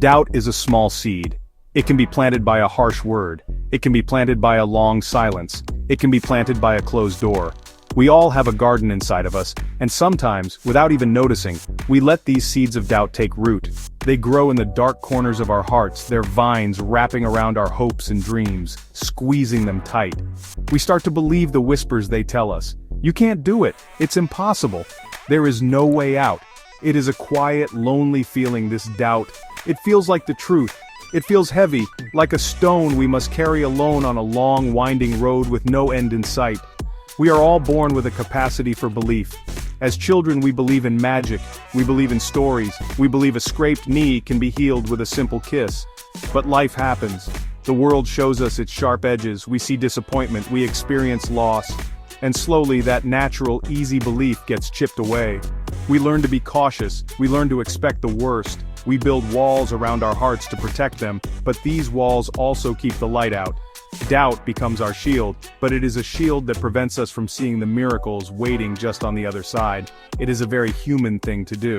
Doubt is a small seed. It can be planted by a harsh word. It can be planted by a long silence. It can be planted by a closed door. We all have a garden inside of us, and sometimes, without even noticing, we let these seeds of doubt take root. They grow in the dark corners of our hearts, their vines wrapping around our hopes and dreams, squeezing them tight. We start to believe the whispers they tell us. You can't do it. It's impossible. There is no way out. It is a quiet, lonely feeling, this doubt. It feels like the truth. It feels heavy, like a stone we must carry alone on a long, winding road with no end in sight. We are all born with a capacity for belief. As children, we believe in magic, we believe in stories, we believe a scraped knee can be healed with a simple kiss. But life happens. The world shows us its sharp edges, we see disappointment, we experience loss. And slowly that natural, easy belief gets chipped away. We learn to be cautious, we learn to expect the worst. We build walls around our hearts to protect them, but these walls also keep the light out. Doubt becomes our shield, but it is a shield that prevents us from seeing the miracles waiting just on the other side. It is a very human thing to do.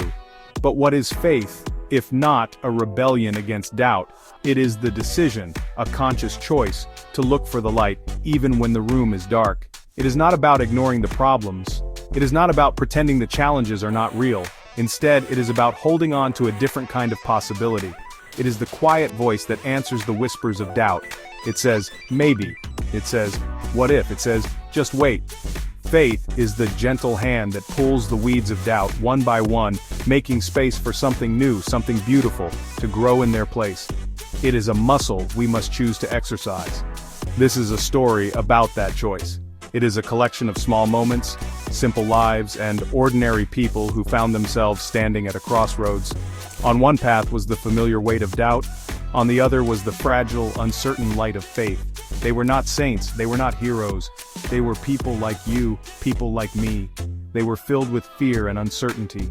But what is faith, if not a rebellion against doubt? It is the decision, a conscious choice, to look for the light, even when the room is dark. It is not about ignoring the problems. It is not about pretending the challenges are not real. Instead, it is about holding on to a different kind of possibility. It is the quiet voice that answers the whispers of doubt. It says, maybe. It says, what if? It says, just wait. Faith is the gentle hand that pulls the weeds of doubt one by one, making space for something new, something beautiful, to grow in their place. It is a muscle we must choose to exercise. This is a story about that choice. It is a collection of small moments, simple lives, and ordinary people who found themselves standing at a crossroads. On one path was the familiar weight of doubt, on the other was the fragile, uncertain light of faith. They were not saints, they were not heroes. They were people like you, people like me. They were filled with fear and uncertainty.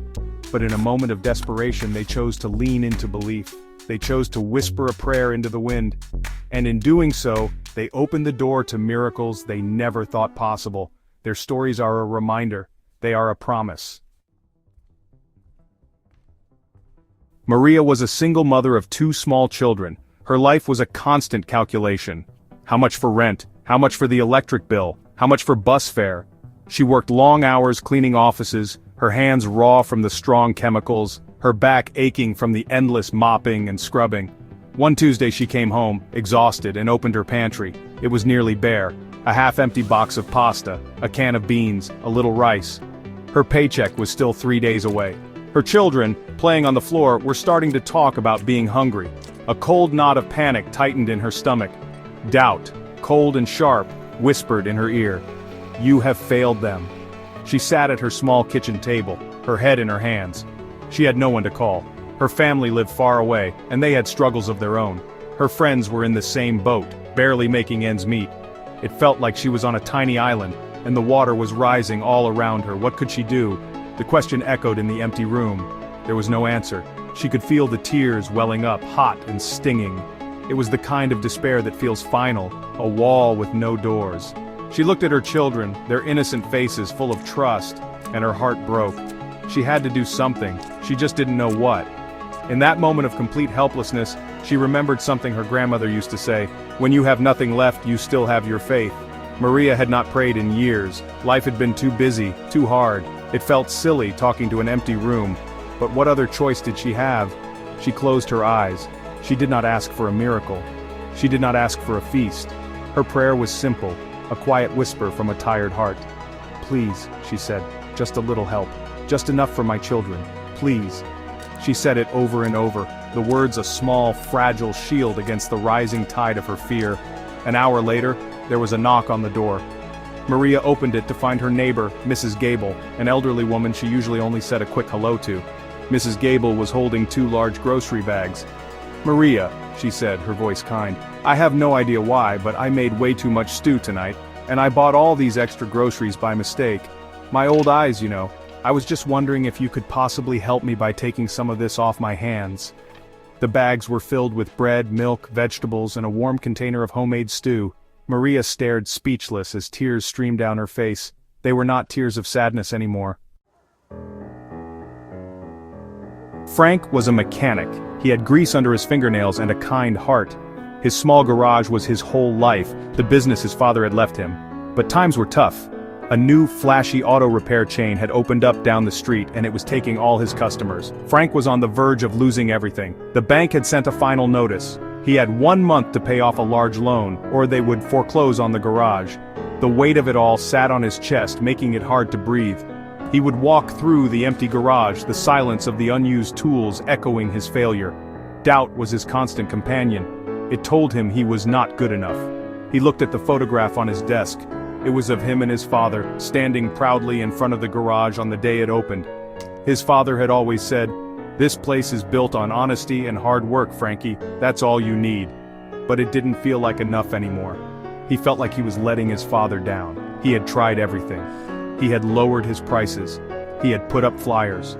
But in a moment of desperation, they chose to lean into belief. They chose to whisper a prayer into the wind. And in doing so, they opened the door to miracles they never thought possible. Their stories are a reminder. They are a promise. Maria was a single mother of 2 small children. Her life was a constant calculation. How much for rent? How much for the electric bill? How much for bus fare? She worked long hours cleaning offices, her hands raw from the strong chemicals, her back aching from the endless mopping and scrubbing. One Tuesday she came home, exhausted, and opened her pantry. It was nearly bare. A half-empty box of pasta, a can of beans, a little rice. Her paycheck was still 3 days away. Her children, playing on the floor, were starting to talk about being hungry. A cold knot of panic tightened in her stomach. Doubt, cold and sharp, whispered in her ear, "You have failed them." She sat at her small kitchen table, her head in her hands. She had no one to call. Her family lived far away, and they had struggles of their own. Her friends were in the same boat, barely making ends meet. It felt like she was on a tiny island, and the water was rising all around her. What could she do? The question echoed in the empty room. There was no answer. She could feel the tears welling up, hot and stinging. It was the kind of despair that feels final, a wall with no doors. She looked at her children, their innocent faces full of trust, and her heart broke. She had to do something, she just didn't know what. In that moment of complete helplessness, she remembered something her grandmother used to say, "When you have nothing left, you still have your faith." Maria had not prayed in years. Life had been too busy, too hard. It felt silly talking to an empty room. But what other choice did she have? She closed her eyes. She did not ask for a miracle. She did not ask for a feast. Her prayer was simple, a quiet whisper from a tired heart. "Please," she said, "just a little help. Just enough for my children. Please." She said it over and over, the words a small, fragile shield against the rising tide of her fear. An hour later, there was a knock on the door. Maria opened it to find her neighbor, Mrs. Gable, an elderly woman she usually only said a quick hello to. Mrs. Gable was holding 2 large grocery bags. "Maria," she said, her voice kind, "I have no idea why, but I made way too much stew tonight, and I bought all these extra groceries by mistake. My old eyes, you know. I was just wondering if you could possibly help me by taking some of this off my hands." The bags were filled with bread, milk, vegetables, and a warm container of homemade stew. Maria stared speechless as tears streamed down her face. They were not tears of sadness anymore. Frank was a mechanic. He had grease under his fingernails and a kind heart. His small garage was his whole life, the business his father had left him. But times were tough. A new, flashy auto repair chain had opened up down the street and it was taking all his customers. Frank was on the verge of losing everything. The bank had sent a final notice. He had 1 month to pay off a large loan, or they would foreclose on the garage. The weight of it all sat on his chest, making it hard to breathe. He would walk through the empty garage, the silence of the unused tools echoing his failure. Doubt was his constant companion. It told him he was not good enough. He looked at the photograph on his desk. It was of him and his father, standing proudly in front of the garage on the day it opened. His father had always said, "This place is built on honesty and hard work, Frankie, that's all you need." But it didn't feel like enough anymore. He felt like he was letting his father down. He had tried everything. He had lowered his prices. He had put up flyers.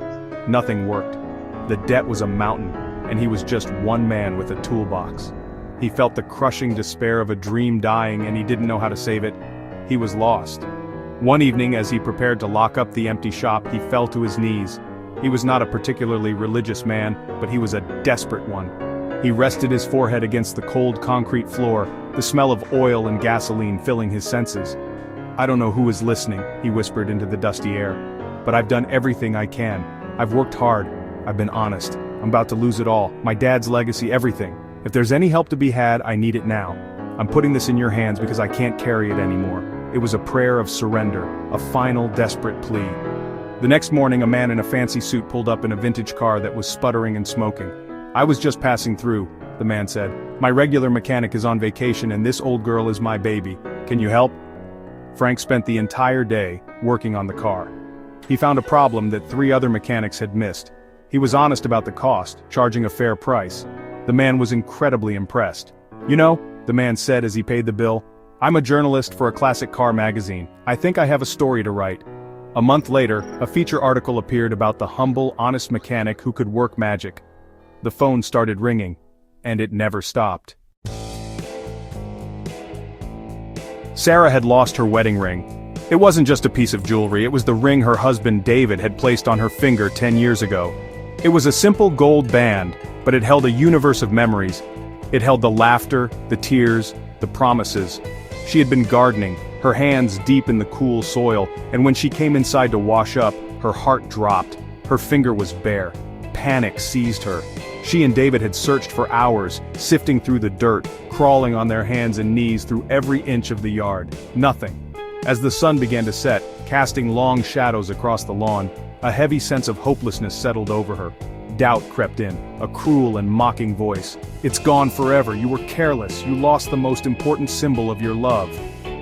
Nothing worked. The debt was a mountain, and he was just one man with a toolbox. He felt the crushing despair of a dream dying and he didn't know how to save it. He was lost. One evening, as he prepared to lock up the empty shop, he fell to his knees. He was not a particularly religious man, but he was a desperate one. He rested his forehead against the cold concrete floor, the smell of oil and gasoline filling his senses. "I don't know who is listening," he whispered into the dusty air, "but I've done everything I can. I've worked hard. I've been honest. I'm about to lose it all, my dad's legacy, everything. If there's any help to be had, I need it now. I'm putting this in your hands because I can't carry it anymore." It was a prayer of surrender, a final desperate plea. The next morning, a man in a fancy suit pulled up in a vintage car that was sputtering and smoking. "I was just passing through," the man said. "My regular mechanic is on vacation and this old girl is my baby. Can you help?" Frank spent the entire day working on the car. He found a problem that 3 other mechanics had missed. He was honest about the cost, charging a fair price. The man was incredibly impressed. "You know," the man said as he paid the bill, "I'm a journalist for a classic car magazine. I think I have a story to write." A month later, a feature article appeared about the humble, honest mechanic who could work magic. The phone started ringing, and it never stopped. Sarah had lost her wedding ring. It wasn't just a piece of jewelry, it was the ring her husband David had placed on her finger 10 years ago. It was a simple gold band, but it held a universe of memories. It held the laughter, the tears, the promises. She had been gardening, her hands deep in the cool soil, and when she came inside to wash up, her heart dropped. Her finger was bare. Panic seized her. She and David had searched for hours, sifting through the dirt, crawling on their hands and knees through every inch of the yard. Nothing. As the sun began to set, casting long shadows across the lawn, a heavy sense of hopelessness settled over her. Doubt crept in, a cruel and mocking voice. "It's gone forever, you were careless, you lost the most important symbol of your love."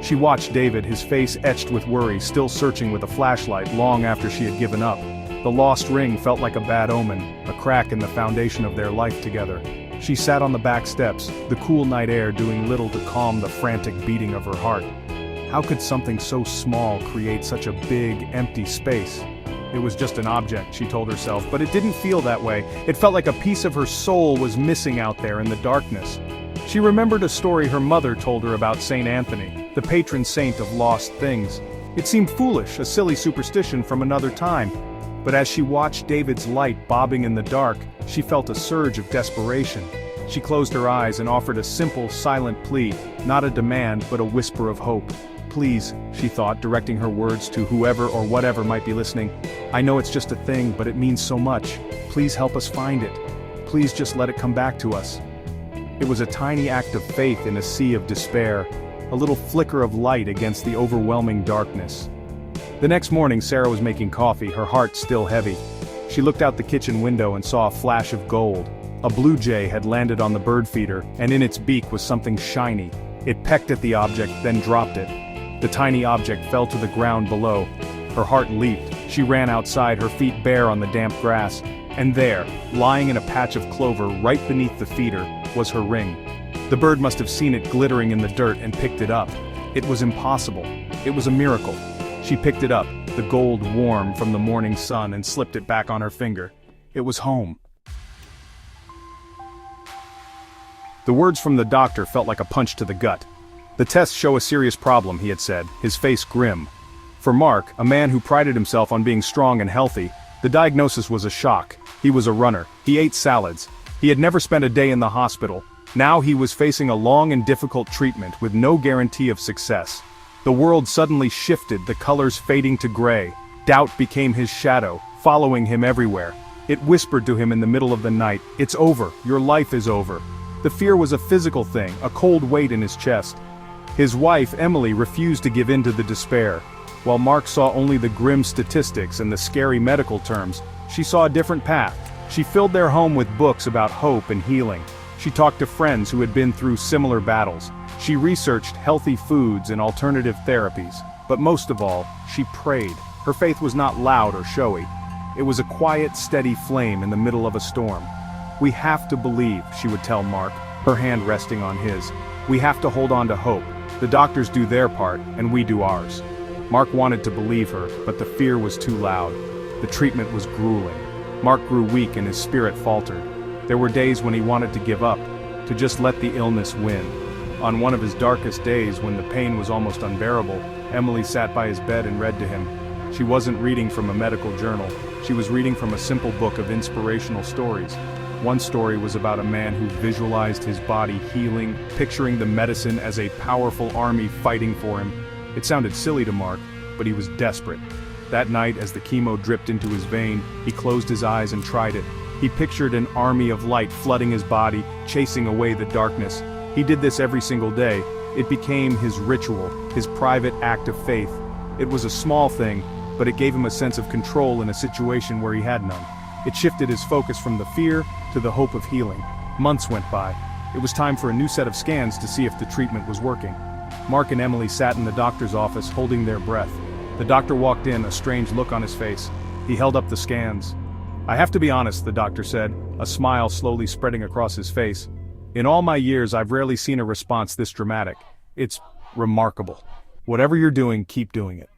She watched David, his face etched with worry, still searching with a flashlight long after she had given up. The lost ring felt like a bad omen, a crack in the foundation of their life together. She sat on the back steps, the cool night air doing little to calm the frantic beating of her heart. How could something so small create such a big, empty space? It was just an object, she told herself, but it didn't feel that way. It felt like a piece of her soul was missing out there in the darkness. She remembered a story her mother told her about Saint Anthony, the patron saint of lost things. It seemed foolish, a silly superstition from another time. But as she watched David's light bobbing in the dark, she felt a surge of desperation. She closed her eyes and offered a simple, silent plea, not a demand but a whisper of hope. "Please," she thought, directing her words to whoever or whatever might be listening, "I know it's just a thing, but it means so much. Please help us find it. Please just let it come back to us." It was a tiny act of faith in a sea of despair, a little flicker of light against the overwhelming darkness. The next morning Sarah was making coffee, her heart still heavy. She looked out the kitchen window and saw a flash of gold. A blue jay had landed on the bird feeder, and in its beak was something shiny. It pecked at the object, then dropped it. The tiny object fell to the ground below. Her heart leaped. She ran outside, her feet bare on the damp grass. And there, lying in a patch of clover right beneath the feeder, was her ring. The bird must have seen it glittering in the dirt and picked it up. It was impossible. It was a miracle. She picked it up, the gold warm from the morning sun, and slipped it back on her finger. It was home. The words from the doctor felt like a punch to the gut. "The tests show a serious problem," he had said, his face grim. For Mark, a man who prided himself on being strong and healthy, the diagnosis was a shock. He was a runner. He ate salads. He had never spent a day in the hospital. Now he was facing a long and difficult treatment with no guarantee of success. The world suddenly shifted, the colors fading to gray. Doubt became his shadow, following him everywhere. It whispered to him in the middle of the night, "It's over, your life is over." The fear was a physical thing, a cold weight in his chest. His wife, Emily, refused to give in to the despair. While Mark saw only the grim statistics and the scary medical terms, she saw a different path. She filled their home with books about hope and healing. She talked to friends who had been through similar battles. She researched healthy foods and alternative therapies. But most of all, she prayed. Her faith was not loud or showy. It was a quiet, steady flame in the middle of a storm. "We have to believe," she would tell Mark, her hand resting on his. "We have to hold on to hope. The doctors do their part, and we do ours." Mark wanted to believe her, but the fear was too loud. The treatment was grueling. Mark grew weak and his spirit faltered. There were days when he wanted to give up, to just let the illness win. On one of his darkest days, when the pain was almost unbearable, Emily sat by his bed and read to him. She wasn't reading from a medical journal. She was reading from a simple book of inspirational stories. One story was about a man who visualized his body healing, picturing the medicine as a powerful army fighting for him. It sounded silly to Mark, but he was desperate. That night, as the chemo dripped into his vein, he closed his eyes and tried it. He pictured an army of light flooding his body, chasing away the darkness. He did this every single day. It became his ritual, his private act of faith. It was a small thing, but it gave him a sense of control in a situation where he had none. It shifted his focus from the fear to the hope of healing. Months went by. It was time for a new set of scans to see if the treatment was working. Mark and Emily sat in the doctor's office holding their breath. The doctor walked in, a strange look on his face. He held up the scans. "I have to be honest," the doctor said, a smile slowly spreading across his face. "In all my years, I've rarely seen a response this dramatic. It's remarkable. Whatever you're doing, keep doing it."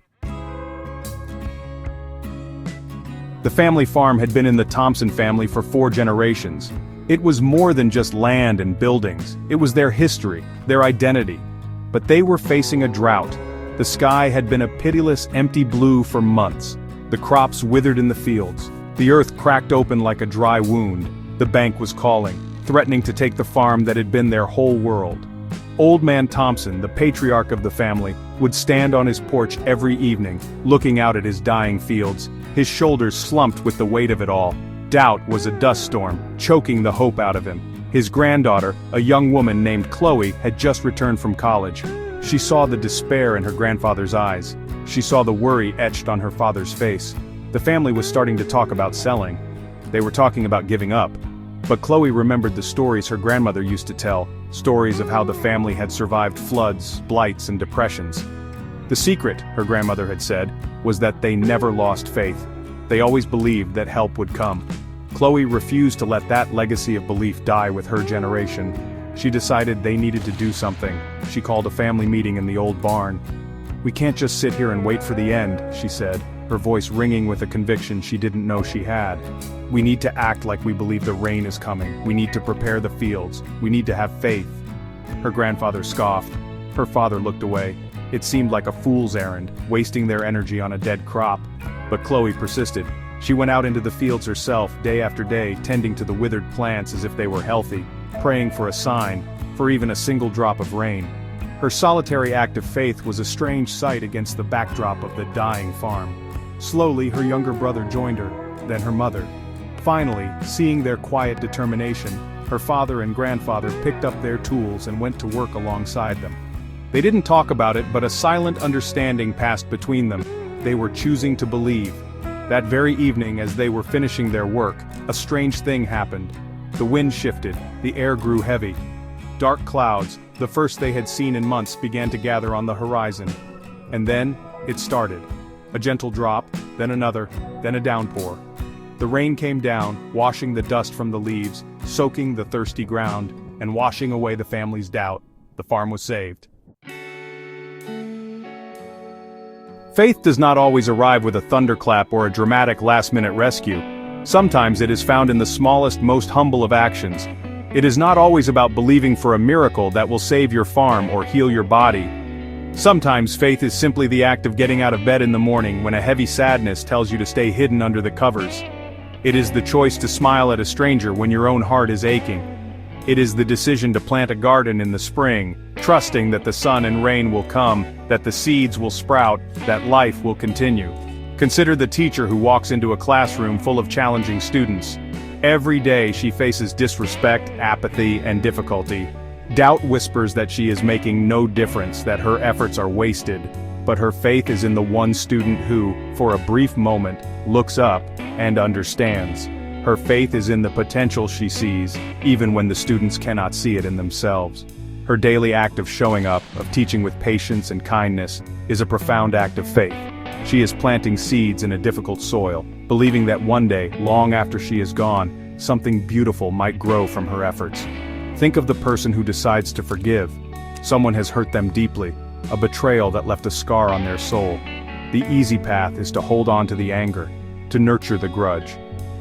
The family farm had been in the Thompson family for 4 generations. It was more than just land and buildings. It was their history, their identity. But they were facing a drought. The sky had been a pitiless, empty blue for months. The crops withered in the fields. The earth cracked open like a dry wound. The bank was calling, threatening to take the farm that had been their whole world. Old Man Thompson, the patriarch of the family, would stand on his porch every evening, looking out at his dying fields. His shoulders slumped with the weight of it all. Doubt was a dust storm, choking the hope out of him. His granddaughter, a young woman named Chloe, had just returned from college. She saw the despair in her grandfather's eyes. She saw the worry etched on her father's face. The family was starting to talk about selling. They were talking about giving up. But Chloe remembered the stories her grandmother used to tell, stories of how the family had survived floods, blights, and depressions. The secret, her grandmother had said, was that they never lost faith. They always believed that help would come. Chloe refused to let that legacy of belief die with her generation. She decided they needed to do something. She called a family meeting in the old barn. "We can't just sit here and wait for the end," she said, her voice ringing with a conviction she didn't know she had. "We need to act like we believe the rain is coming. We need to prepare the fields. We need to have faith." Her grandfather scoffed. Her father looked away. It seemed like a fool's errand, wasting their energy on a dead crop. But Chloe persisted. She went out into the fields herself, day after day, tending to the withered plants as if they were healthy, praying for a sign, for even a single drop of rain. Her solitary act of faith was a strange sight against the backdrop of the dying farm. Slowly, her younger brother joined her, then her mother. Finally, seeing their quiet determination, her father and grandfather picked up their tools and went to work alongside them. They didn't talk about it, but a silent understanding passed between them. They were choosing to believe. That very evening, as they were finishing their work, a strange thing happened. The wind shifted, the air grew heavy. Dark clouds, the first they had seen in months, began to gather on the horizon. And then, it started. A gentle drop, then another, then a downpour. The rain came down, washing the dust from the leaves, soaking the thirsty ground, and washing away the family's doubt. The farm was saved. Faith does not always arrive with a thunderclap or a dramatic last-minute rescue. Sometimes it is found in the smallest, most humble of actions. It is not always about believing for a miracle that will save your farm or heal your body. Sometimes faith is simply the act of getting out of bed in the morning when a heavy sadness tells you to stay hidden under the covers. It is the choice to smile at a stranger when your own heart is aching. It is the decision to plant a garden in the spring, trusting that the sun and rain will come, that the seeds will sprout, that life will continue. Consider the teacher who walks into a classroom full of challenging students. Every day she faces disrespect, apathy, and difficulty. Doubt whispers that she is making no difference, that her efforts are wasted. But her faith is in the one student who, for a brief moment, looks up and understands. Her faith is in the potential she sees, even when the students cannot see it in themselves. Her daily act of showing up, of teaching with patience and kindness, is a profound act of faith. She is planting seeds in a difficult soil, believing that one day, long after she is gone, something beautiful might grow from her efforts. Think of the person who decides to forgive. Someone has hurt them deeply, a betrayal that left a scar on their soul. The easy path is to hold on to the anger, to nurture the grudge.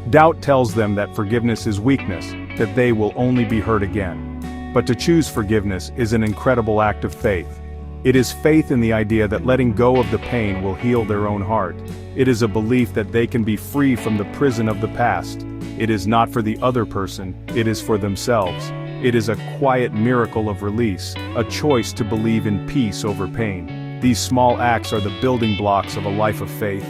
Doubt tells them that forgiveness is weakness, that they will only be hurt again. But to choose forgiveness is an incredible act of faith. It is faith in the idea that letting go of the pain will heal their own heart. It is a belief that they can be free from the prison of the past. It is not for the other person, it is for themselves. It is a quiet miracle of release, a choice to believe in peace over pain. These small acts are the building blocks of a life of faith.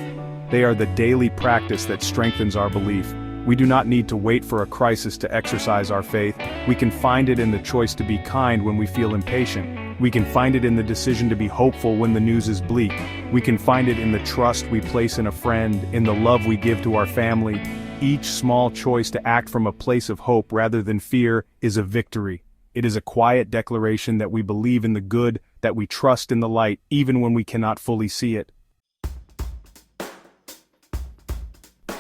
They are the daily practice that strengthens our belief. We do not need to wait for a crisis to exercise our faith. We can find it in the choice to be kind when we feel impatient. We can find it in the decision to be hopeful when the news is bleak. We can find it in the trust we place in a friend, in the love we give to our family. Each small choice to act from a place of hope rather than fear is a victory. It is a quiet declaration that we believe in the good, that we trust in the light, even when we cannot fully see it.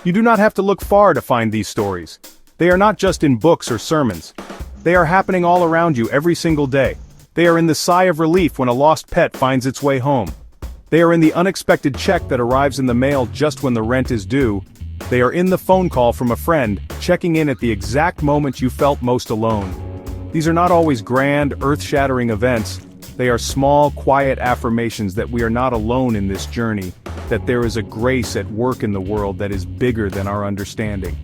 You do not have to look far to find these stories. They are not just in books or sermons. They are happening all around you every single day. They are in the sigh of relief when a lost pet finds its way home. They are in the unexpected check that arrives in the mail just when the rent is due. They are in the phone call from a friend, checking in at the exact moment you felt most alone. These are not always grand, earth-shattering events. They are small, quiet affirmations that we are not alone in this journey, that there is a grace at work in the world that is bigger than our understanding.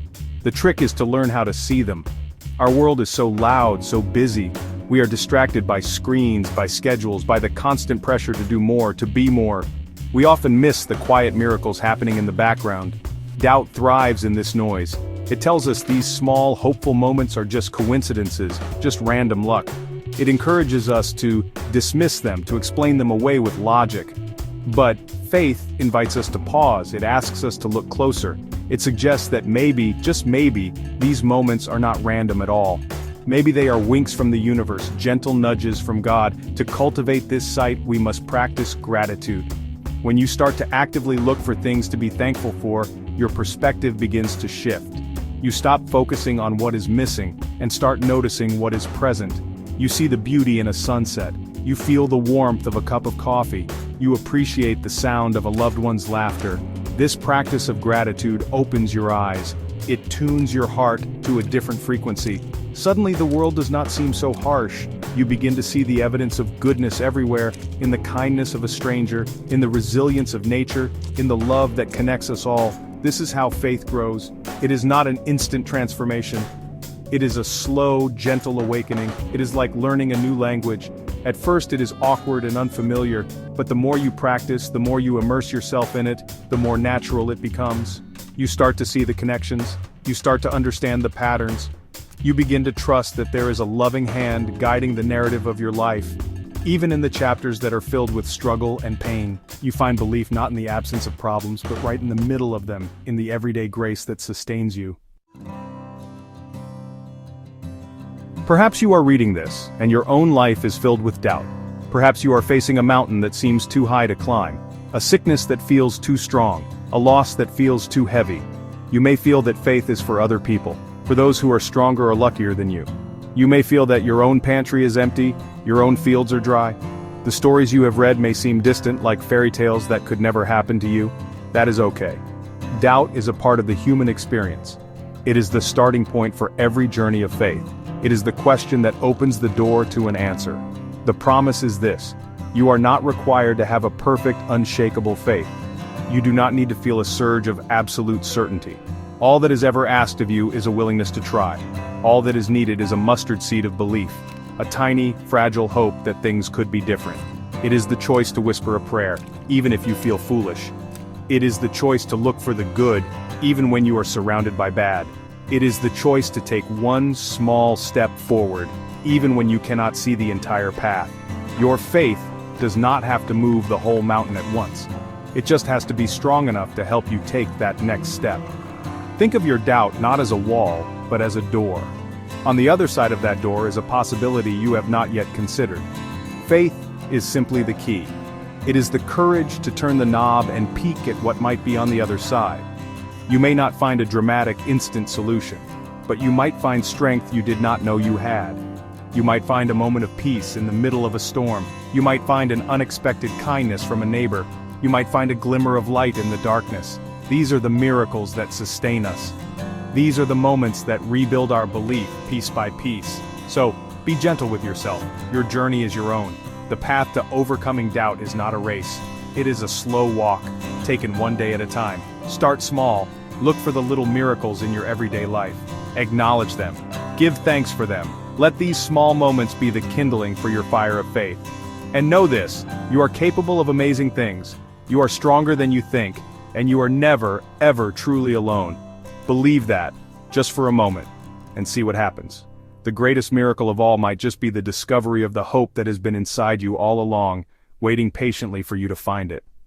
The trick is to learn how to see them. Our world is so loud, so busy. We are distracted by screens, by schedules, by the constant pressure to do more, to be more. We often miss the quiet miracles happening in the background. Doubt thrives in this noise. It tells us these small, hopeful moments are just coincidences, just random luck. It encourages us to dismiss them, to explain them away with logic. But faith invites us to pause. It asks us to look closer. It suggests that maybe, just maybe, these moments are not random at all. Maybe they are winks from the universe, gentle nudges from God. To cultivate this sight, we must practice gratitude. When you start to actively look for things to be thankful for, your perspective begins to shift. You stop focusing on what is missing and start noticing what is present. You see the beauty in a sunset. You feel the warmth of a cup of coffee. You appreciate the sound of a loved one's laughter. This practice of gratitude opens your eyes. It tunes your heart to a different frequency. Suddenly the world does not seem so harsh. You begin to see the evidence of goodness everywhere, in the kindness of a stranger, in the resilience of nature, in the love that connects us all. This is how faith grows. It is not an instant transformation. It is a slow, gentle awakening. It is like learning a new language. At first it is awkward and unfamiliar, but the more you practice, the more you immerse yourself in it, the more natural it becomes. You start to see the connections. You start to understand the patterns. You begin to trust that there is a loving hand guiding the narrative of your life. Even in the chapters that are filled with struggle and pain, you find belief not in the absence of problems, but right in the middle of them, in the everyday grace that sustains you. Perhaps you are reading this, and your own life is filled with doubt. Perhaps you are facing a mountain that seems too high to climb, a sickness that feels too strong, a loss that feels too heavy. You may feel that faith is for other people, for those who are stronger or luckier than you. You may feel that your own pantry is empty, your own fields are dry. The stories you have read may seem distant, like fairy tales that could never happen to you. That is okay. Doubt is a part of the human experience. It is the starting point for every journey of faith. It is the question that opens the door to an answer. The promise is this: you are not required to have a perfect, unshakable faith. You do not need to feel a surge of absolute certainty. All that is ever asked of you is a willingness to try. All that is needed is a mustard seed of belief, a tiny, fragile hope that things could be different. It is the choice to whisper a prayer, even if you feel foolish. It is the choice to look for the good, even when you are surrounded by bad. It is the choice to take one small step forward, even when you cannot see the entire path. Your faith does not have to move the whole mountain at once. It just has to be strong enough to help you take that next step. Think of your doubt not as a wall, but as a door. On the other side of that door is a possibility you have not yet considered. Faith is simply the key. It is the courage to turn the knob and peek at what might be on the other side. You may not find a dramatic, instant solution, but you might find strength you did not know you had. You might find a moment of peace in the middle of a storm. You might find an unexpected kindness from a neighbor. You might find a glimmer of light in the darkness. These are the miracles that sustain us. These are the moments that rebuild our belief piece by piece. So, be gentle with yourself. Your journey is your own. The path to overcoming doubt is not a race. It is a slow walk, taken one day at a time. Start small. Look for the little miracles in your everyday life. Acknowledge them. Give thanks for them. Let these small moments be the kindling for your fire of faith. And know this, you are capable of amazing things. You are stronger than you think, and you are never, ever truly alone. Believe that, just for a moment, and see what happens. The greatest miracle of all might just be the discovery of the hope that has been inside you all along, waiting patiently for you to find it.